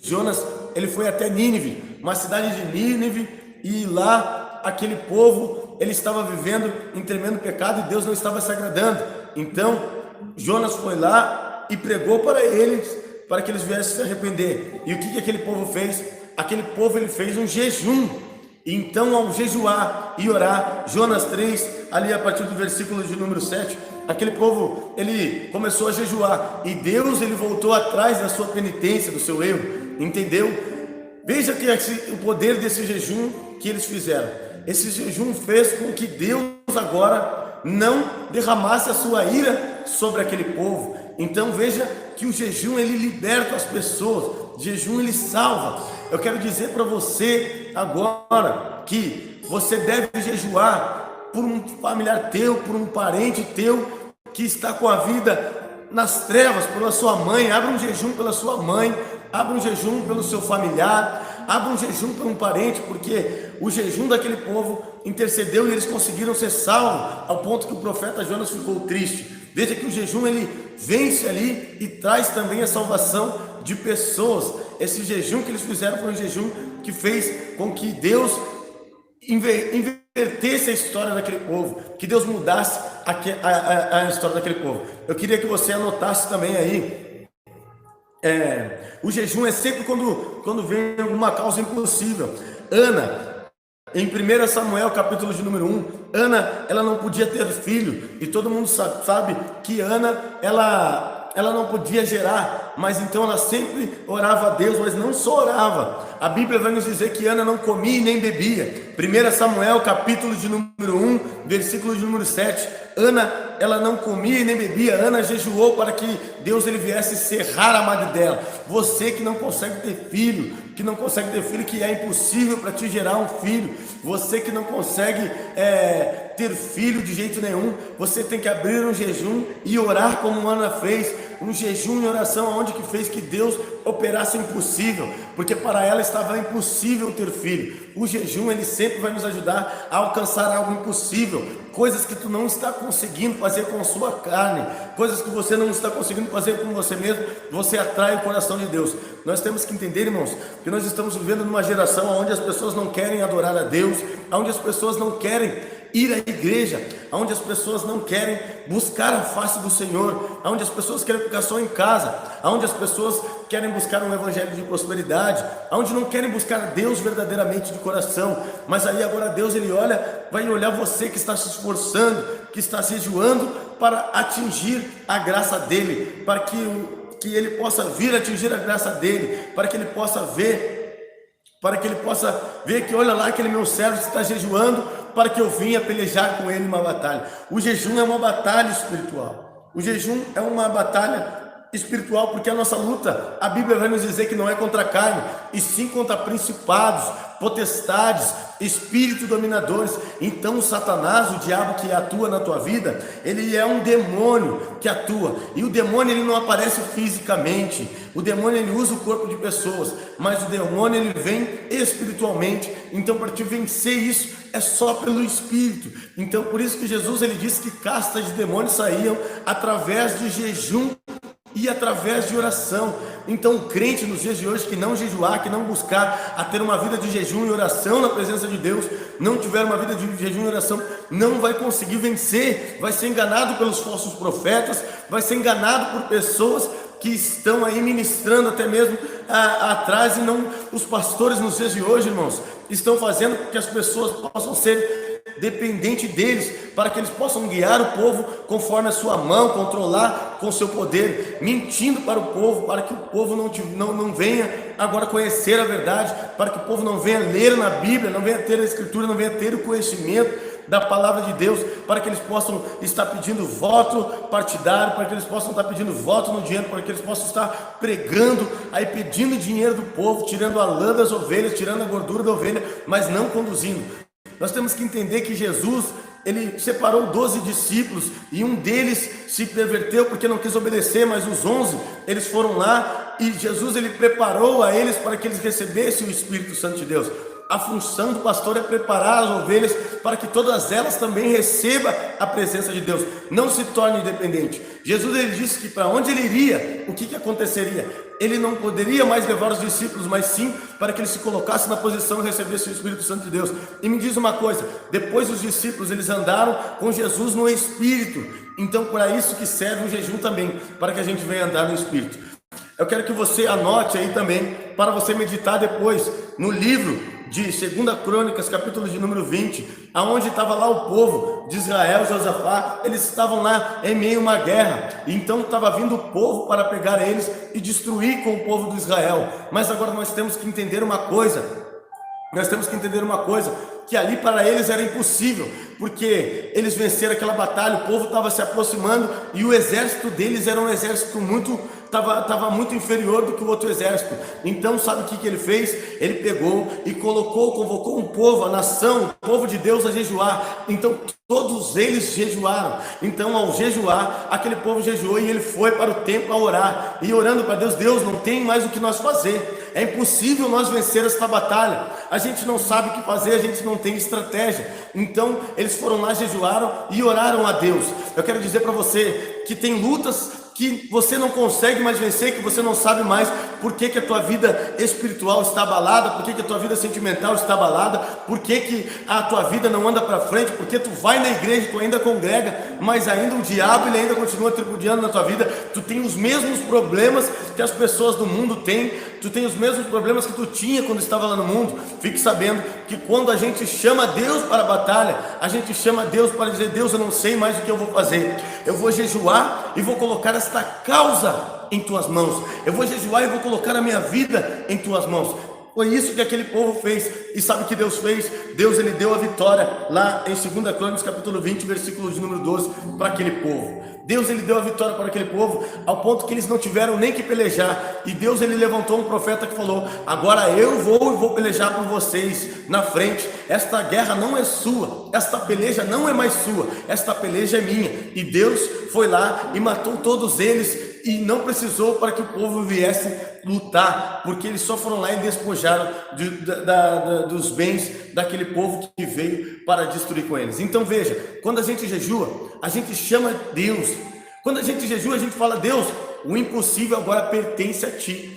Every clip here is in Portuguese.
Jonas, ele foi até Nínive, uma cidade de Nínive, e lá aquele povo, ele estava vivendo em tremendo pecado e Deus não estava se agradando. Então Jonas foi lá e pregou para eles, para que eles viessem se arrepender. E o que aquele povo fez? Aquele povo, ele fez um jejum. Então, ao jejuar e orar, Jonas 3, ali a partir do versículo de número 7, aquele povo, ele começou a jejuar, e Deus, ele voltou atrás da sua penitência, do seu erro, entendeu? Veja que o poder desse jejum que eles fizeram. Esse jejum fez com que Deus agora não derramasse a sua ira sobre aquele povo. Então veja que o jejum, ele liberta as pessoas, o jejum, ele salva. Eu quero dizer para você agora que você deve jejuar por um familiar teu, por um parente teu que está com a vida nas trevas, pela sua mãe. Abra um jejum pela sua mãe, abra um jejum pelo seu familiar, abra um jejum por um parente, porque o jejum daquele povo intercedeu e eles conseguiram ser salvos, ao ponto que o profeta Jonas ficou triste. Veja que o jejum, ele vence ali e traz também a salvação de pessoas. Esse jejum que eles fizeram foi um jejum que fez com que Deus invertesse a história daquele povo, que Deus mudasse a história daquele povo. Eu queria que você anotasse também aí, o jejum é sempre quando vem alguma causa impossível. Ana, em 1 Samuel, capítulo de número 1, Ana, ela não podia ter filho, e todo mundo sabe que Ana, ela não podia gerar, mas então ela sempre orava a Deus, mas não só orava. A Bíblia vai nos dizer que Ana não comia e nem bebia. 1 Samuel, capítulo de número 1, versículo de número 7. Ana, ela não comia e nem bebia. Ana jejuou para que Deus, ele viesse serrar a madre dela. Você que não consegue ter filho, que é impossível para te gerar um filho, você que não consegue ter filho de jeito nenhum, você tem que abrir um jejum e orar como Ana fez, um jejum e oração onde que fez que Deus operasse impossível, porque para ela estava impossível ter filho. O jejum, ele sempre vai nos ajudar a alcançar algo impossível, coisas que tu não está conseguindo fazer com a sua carne, coisas que você não está conseguindo fazer com você mesmo, você atrai o coração de Deus. Nós temos que entender, irmãos, que nós estamos vivendo numa geração onde as pessoas não querem adorar a Deus, onde as pessoas não querem ir à igreja, onde as pessoas não querem buscar a face do Senhor, onde as pessoas querem ficar só em casa, onde as pessoas querem buscar um evangelho de prosperidade, onde não querem buscar Deus verdadeiramente de coração. Mas aí agora Deus, ele vai olhar você que está se esforçando, que está se jejuando para atingir a graça dele, para que ele possa vir atingir a graça dele, para que ele possa ver que olha lá, aquele meu servo está jejuando para que eu venha pelejar com ele uma batalha. O jejum é uma batalha espiritual. O jejum é uma batalha espiritual, porque a nossa luta, a Bíblia vai nos dizer que não é contra a carne, e sim contra principados, potestades, espíritos dominadores. Então o Satanás, o diabo que atua na tua vida, ele é um demônio que atua, e o demônio, ele não aparece fisicamente. O demônio, ele usa o corpo de pessoas, mas o demônio, ele vem espiritualmente. Então para te vencer isso é só pelo Espírito. Então por isso que Jesus, ele disse que castas de demônios saíam através de jejum e através de oração. Então o crente nos dias de hoje que não jejuar, que não buscar a ter uma vida de jejum e oração na presença de Deus, não tiver uma vida de jejum e oração, não vai conseguir vencer, vai ser enganado pelos falsos profetas, vai ser enganado por pessoas que estão aí ministrando até mesmo atrás, e não os pastores nos dias de hoje, irmãos, estão fazendo com que as pessoas possam ser dependente deles, para que eles possam guiar o povo conforme a sua mão, controlar com seu poder, mentindo para o povo, para que o povo não venha agora conhecer a verdade, para que o povo não venha ler na Bíblia, não venha ter a Escritura, não venha ter o conhecimento da palavra de Deus, para que eles possam estar pedindo voto partidário, para que eles possam estar pedindo voto no dinheiro, para que eles possam estar pregando, aí pedindo dinheiro do povo, tirando a lã das ovelhas, tirando a gordura da ovelha, mas não conduzindo. Nós temos que entender que Jesus, ele separou 12 discípulos, e um deles se perverteu porque não quis obedecer, mas os 11, eles foram lá, e Jesus, ele preparou a eles para que eles recebessem o Espírito Santo de Deus. A função do pastor é preparar as ovelhas para que todas elas também recebam a presença de Deus, não se torne independente. Jesus, ele disse que para onde ele iria, o que aconteceria? ele não poderia mais levar os discípulos, mas sim para que ele se colocasse na posição e recebesse o Espírito Santo de Deus. E me diz uma coisa, depois os discípulos, eles andaram com Jesus no Espírito. Então, para isso que serve o jejum também, para que a gente venha andar no Espírito. Eu quero que você anote aí também, para você meditar depois, no livro de 2 Crônicas, capítulo de número 20, aonde estava lá o povo de Israel, Josafá, eles estavam lá em meio a uma guerra, então estava vindo o povo para pegar eles e destruir com o povo de Israel. Mas agora nós temos que entender uma coisa, que ali para eles era impossível, porque eles venceram aquela batalha, o povo estava se aproximando e o exército deles era um exército estava muito inferior do que o outro exército. Então sabe o que ele fez? Ele pegou e convocou um povo, a nação, o povo de Deus a jejuar. Então todos eles jejuaram. Então ao jejuar, aquele povo jejuou e ele foi para o templo a orar, e orando para Deus: Deus, não tem mais o que nós fazer, é impossível nós vencer esta batalha, a gente não sabe o que fazer, a gente não tem estratégia. Então eles foram lá, jejuaram e oraram a Deus. Eu quero dizer para você que tem lutas que você não consegue mais vencer, que você não sabe mais por que a tua vida espiritual está abalada, por que a tua vida sentimental está abalada, por que a tua vida não anda para frente, porque tu vai na igreja, tu ainda congrega, mas ainda o diabo ele ainda continua tripudiando na tua vida. Tu tem os mesmos problemas que as pessoas do mundo têm, tu tem os mesmos problemas que tu tinha quando estava lá no mundo. Fique sabendo que quando a gente chama Deus para a batalha, a gente chama Deus para dizer: Deus, eu não sei mais o que eu vou fazer, eu vou jejuar e vou colocar esta causa em tuas mãos, eu vou jejuar e vou colocar a minha vida em tuas mãos. Foi isso que aquele povo fez. E sabe o que Deus fez? Deus ele deu a vitória lá em 2 Crônicas capítulo 20, versículo de número 12, para aquele povo. Deus ele deu a vitória para aquele povo, ao ponto que eles não tiveram nem que pelejar. E Deus ele levantou um profeta que falou: agora eu vou pelejar por vocês na frente. Esta guerra não é sua, esta peleja não é mais sua, esta peleja é minha. E Deus foi lá e matou todos eles, e não precisou para que o povo viesse lutar, porque eles só foram lá e despojaram dos bens daquele povo que veio para destruir com eles. Então veja, quando a gente jejua, a gente chama Deus. Quando a gente jejua, a gente fala: Deus, o impossível agora pertence a ti.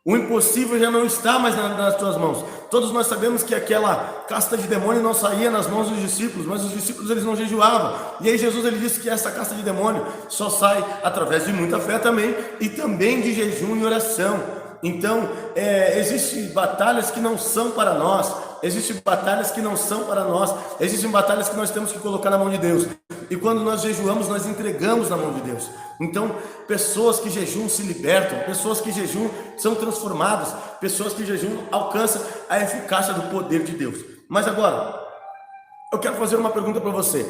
O impossível já não está mais nas tuas mãos. Todos nós sabemos que aquela casta de demônio não saía nas mãos dos discípulos, mas os discípulos eles não jejuavam. E aí Jesus ele disse que essa casta de demônio só sai através de muita fé também, e também de jejum e oração. Então, existem batalhas que não são para nós, existem batalhas que não são para nós, existem batalhas que nós temos que colocar na mão de Deus. E quando nós jejuamos, nós entregamos na mão de Deus. Então, pessoas que jejuam se libertam, pessoas que jejuam são transformadas, pessoas que jejuam alcançam a eficácia do poder de Deus. Mas agora, eu quero fazer uma pergunta para você.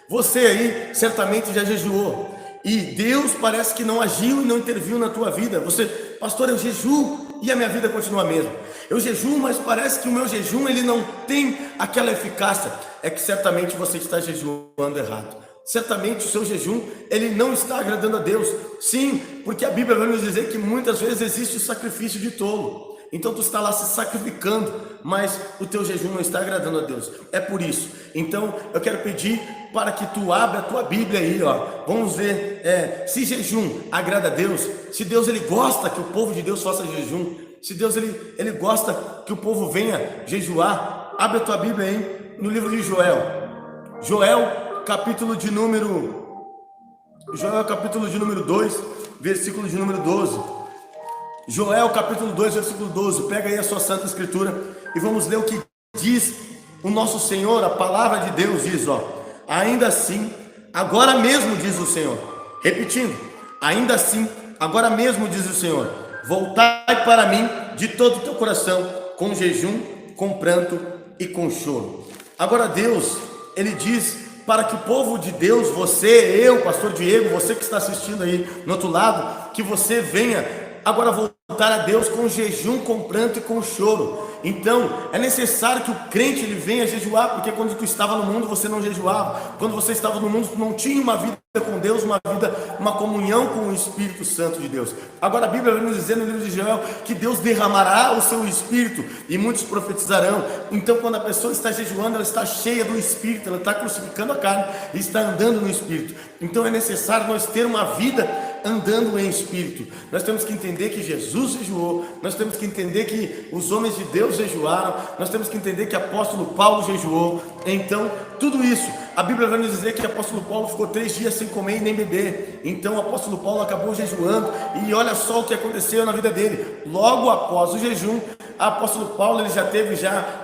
Você aí certamente já jejuou, e Deus parece que não agiu e não interviu na tua vida. Você: pastor, eu jejuo e a minha vida continua a mesma. Eu jejuo, mas parece que o meu jejum ele não tem aquela eficácia. É que certamente você está jejuando errado. Certamente o seu jejum ele não está agradando a Deus. Sim, porque a Bíblia vai nos dizer que muitas vezes existe o sacrifício de tolo. Então tu está lá se sacrificando, mas o teu jejum não está agradando a Deus. É por isso. Então eu quero pedir para que tu abra a tua Bíblia aí, ó. Vamos ver se jejum agrada a Deus, se Deus ele gosta que o povo de Deus faça jejum, se Deus ele gosta que o povo venha jejuar. Abre a tua Bíblia aí no livro de Joel, capítulo de número 2, versículo de número 12. Joel capítulo 2, versículo 12. Pega aí a sua Santa Escritura e vamos ler o que diz o nosso Senhor. A palavra de Deus diz, ó: ainda assim, agora mesmo diz o Senhor. Repetindo: ainda assim, agora mesmo diz o Senhor: voltai para mim de todo o teu coração, com jejum, com pranto e com choro. Agora Deus, ele diz para que o povo de Deus, você, eu, pastor Diego, você que está assistindo aí no outro lado, que você venha agora voltar a Deus com jejum, com pranto e com choro. Então é necessário que o crente ele venha jejuar, porque quando tu estava no mundo você não jejuava. Quando você estava no mundo tu não tinha uma vida com Deus, uma comunhão com o Espírito Santo de Deus. Agora a Bíblia vai nos dizer no livro de Joel que Deus derramará o seu Espírito e muitos profetizarão. Então quando a pessoa está jejuando, ela está cheia do Espírito, ela está crucificando a carne e está andando no Espírito. Então é necessário nós ter uma vida andando em espírito. Nós temos que entender que Jesus jejuou, nós temos que entender que os homens de Deus jejuaram, nós temos que entender que o apóstolo Paulo jejuou. Então, tudo isso, a Bíblia vai nos dizer que o apóstolo Paulo ficou 3 dias sem comer e nem beber. Então, o apóstolo Paulo acabou jejuando, e olha só o que aconteceu na vida dele. Logo após o jejum, o apóstolo Paulo ele já teve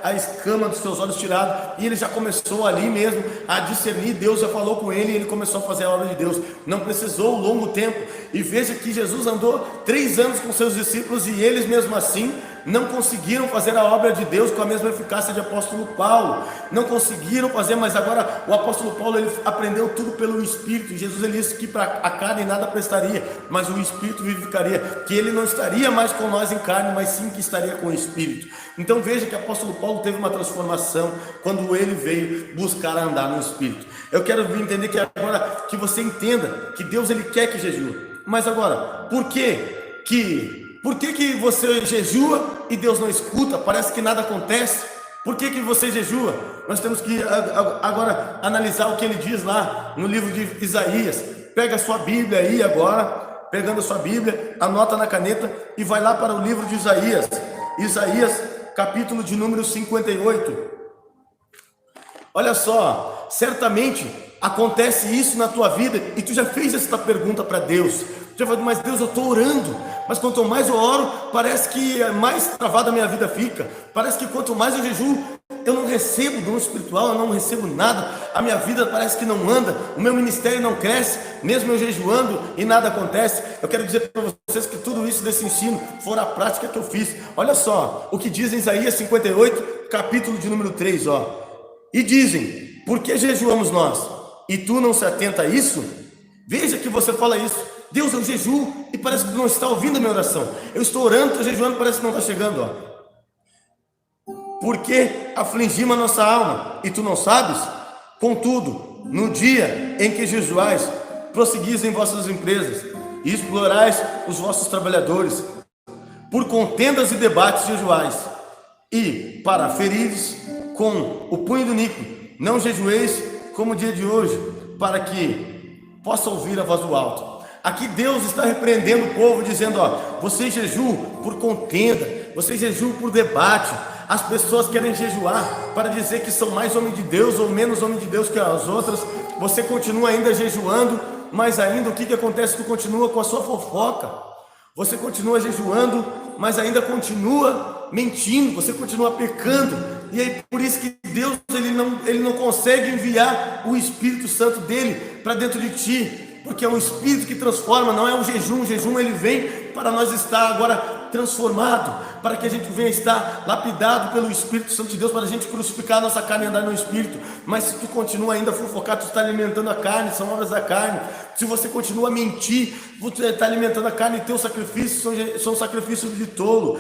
a escama dos seus olhos tirada, e ele já começou ali mesmo a discernir. Deus já falou com ele, e ele começou a fazer a obra de Deus. Não precisou um longo tempo. E veja que Jesus andou 3 anos com seus discípulos, e eles mesmo assim não conseguiram fazer a obra de Deus com a mesma eficácia de apóstolo Paulo. Não conseguiram fazer, mas agora o apóstolo Paulo ele aprendeu tudo pelo Espírito. E Jesus ele disse que para a carne nada prestaria, mas o Espírito vivificaria, que ele não estaria mais com nós em carne, mas sim que estaria com o Espírito. Então veja que o apóstolo Paulo teve uma transformação quando ele veio buscar andar no Espírito. Eu quero entender que agora que você entenda que Deus ele quer que jejue. Mas agora, por que você jejua e Deus não escuta? Parece que nada acontece. Por que você jejua? Nós temos que agora analisar o que ele diz lá no livro de Isaías. Pega a sua Bíblia aí agora, pegando a sua Bíblia, anota na caneta e vai lá para o livro de Isaías. Isaías, capítulo de número 58. Olha só, certamente acontece isso na tua vida e tu já fez essa pergunta para Deus. Já falou, mas Deus, eu estou orando, mas quanto mais eu oro, parece que mais travada a minha vida fica. Parece que quanto mais eu jejuo, eu não recebo dom espiritual, eu não recebo nada. A minha vida parece que não anda, o meu ministério não cresce, mesmo eu jejuando e nada acontece. Eu quero dizer para vocês que tudo isso desse ensino foi a prática que eu fiz. Olha só o que diz em Isaías 58, capítulo de número 3, ó. E dizem, por que jejuamos nós? E tu não se atenta a isso? Veja que você fala isso. Deus, eu jejuo e parece que não está ouvindo a minha oração. Eu estou orando, estou jejuando, parece que não está chegando, ó. Porque afligimos a nossa alma e tu não sabes? Contudo, no dia em que jejuais, prosseguis em vossas empresas e explorais os vossos trabalhadores, por contendas e debates jejuais, e para ferires com o punho do níquel, não jejueis como o dia de hoje, para que possa ouvir a voz do alto. Aqui Deus está repreendendo o povo, dizendo, ó, vocês jejuam por contenda, vocês jejuam por debate. As pessoas querem jejuar para dizer que são mais homem de Deus ou menos homem de Deus que as outras. Você continua ainda jejuando, mas ainda o que acontece? Tu continua com a sua fofoca. Você continua jejuando, mas ainda continua mentindo, você continua pecando. E aí por isso que Deus ele não consegue enviar o Espírito Santo dele para dentro de ti. Porque é um Espírito que transforma, não é um jejum. O jejum ele vem para nós estar agora transformado, para que a gente venha estar lapidado pelo Espírito Santo de Deus, para a gente crucificar a nossa carne e andar no Espírito. Mas se tu continua ainda a fofocar, tu está alimentando a carne, são obras da carne. Se você continua a mentir, você está alimentando a carne, e teus sacrifícios são sacrifícios de tolo.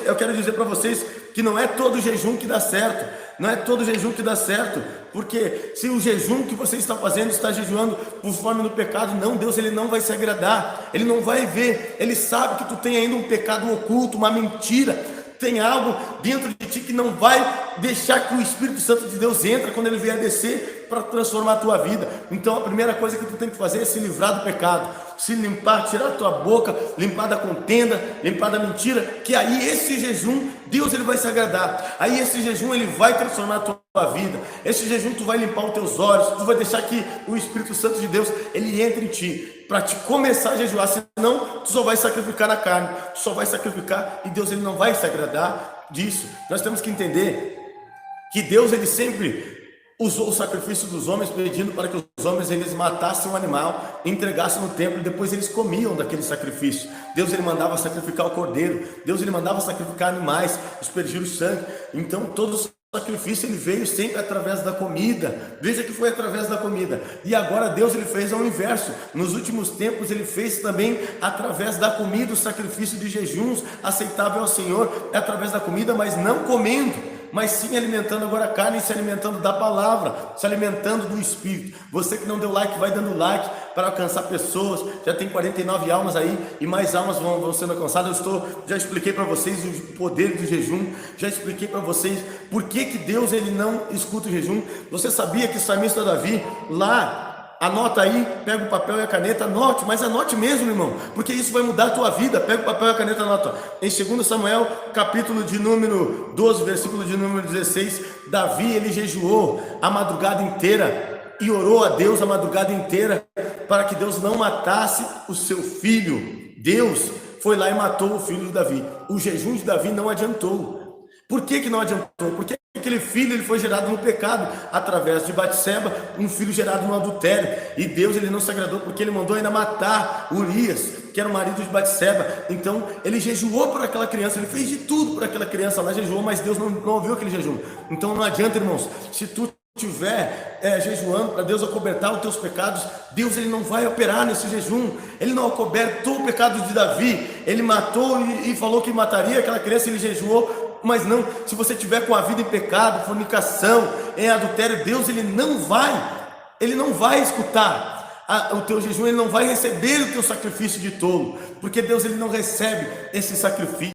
Eu quero dizer para vocês que não é todo jejum que dá certo. Não é todo jejum que dá certo, porque se o jejum que você está fazendo está jejuando por fome no pecado, não, Deus ele não vai se agradar, ele não vai ver, ele sabe que tu tem ainda um pecado oculto, uma mentira, tem algo dentro de ti que não vai deixar que o Espírito Santo de Deus entre quando ele vier descer para transformar a tua vida. Então a primeira coisa que tu tem que fazer é se livrar do pecado, se limpar, tirar a tua boca, limpar da contenda, limpar da mentira, que aí esse jejum, Deus ele vai se agradar, aí esse jejum ele vai transformar a tua vida, esse jejum tu vai limpar os teus olhos, tu vai deixar que o Espírito Santo de Deus ele entre em ti, para te começar a jejuar, senão tu só vai sacrificar na carne, tu só vai sacrificar e Deus ele não vai se agradar disso. Nós temos que entender que Deus ele sempre usou o sacrifício dos homens, pedindo para que os homens eles matassem um animal, entregassem no templo e depois eles comiam daquele sacrifício. Deus ele mandava sacrificar o cordeiro, Deus ele mandava sacrificar animais, aspergir o sangue. Então todo o sacrifício ele veio sempre através da comida. Veja que foi através da comida. E agora Deus ele fez ao inverso. Nos últimos tempos ele fez também através da comida o sacrifício de jejuns aceitável ao Senhor, é através da comida, mas não comendo, mas sim alimentando agora a carne, se alimentando da palavra, se alimentando do Espírito. Você que não deu like, vai dando like para alcançar pessoas. Já tem 49 almas aí e mais almas vão sendo alcançadas. Já expliquei para vocês o poder do jejum, já expliquei para vocês por que Deus ele não escuta o jejum. Você sabia que o salmista Davi, lá Anota aí, pega o papel e a caneta, anote, mas anote mesmo, irmão, porque isso vai mudar a tua vida. Pega o papel e a caneta, anota. Em 2 Samuel, capítulo de número 12, versículo de número 16, Davi, ele jejuou a madrugada inteira e orou a Deus a madrugada inteira para que Deus não matasse o seu filho. Deus foi lá e matou o filho de Davi. O jejum de Davi não adiantou. Por que não adiantou? Porque aquele filho ele foi gerado no pecado, através de Batseba, um filho gerado no adultério. E Deus ele não se agradou, porque ele mandou ainda matar Urias, que era o marido de Batseba. Então ele jejuou por aquela criança, ele fez de tudo por aquela criança lá, jejuou, mas Deus não ouviu aquele jejum. Então não adianta, irmãos, se tu estiver jejuando para Deus acobertar os teus pecados, Deus ele não vai operar nesse jejum. Ele não acobertou o pecado de Davi, ele matou e falou que mataria aquela criança, ele jejuou. Mas não, se você tiver com a vida em pecado, fornicação, em adultério, Deus ele não vai escutar o teu jejum, ele não vai receber o teu sacrifício de tolo, porque Deus ele não recebe esse sacrifício.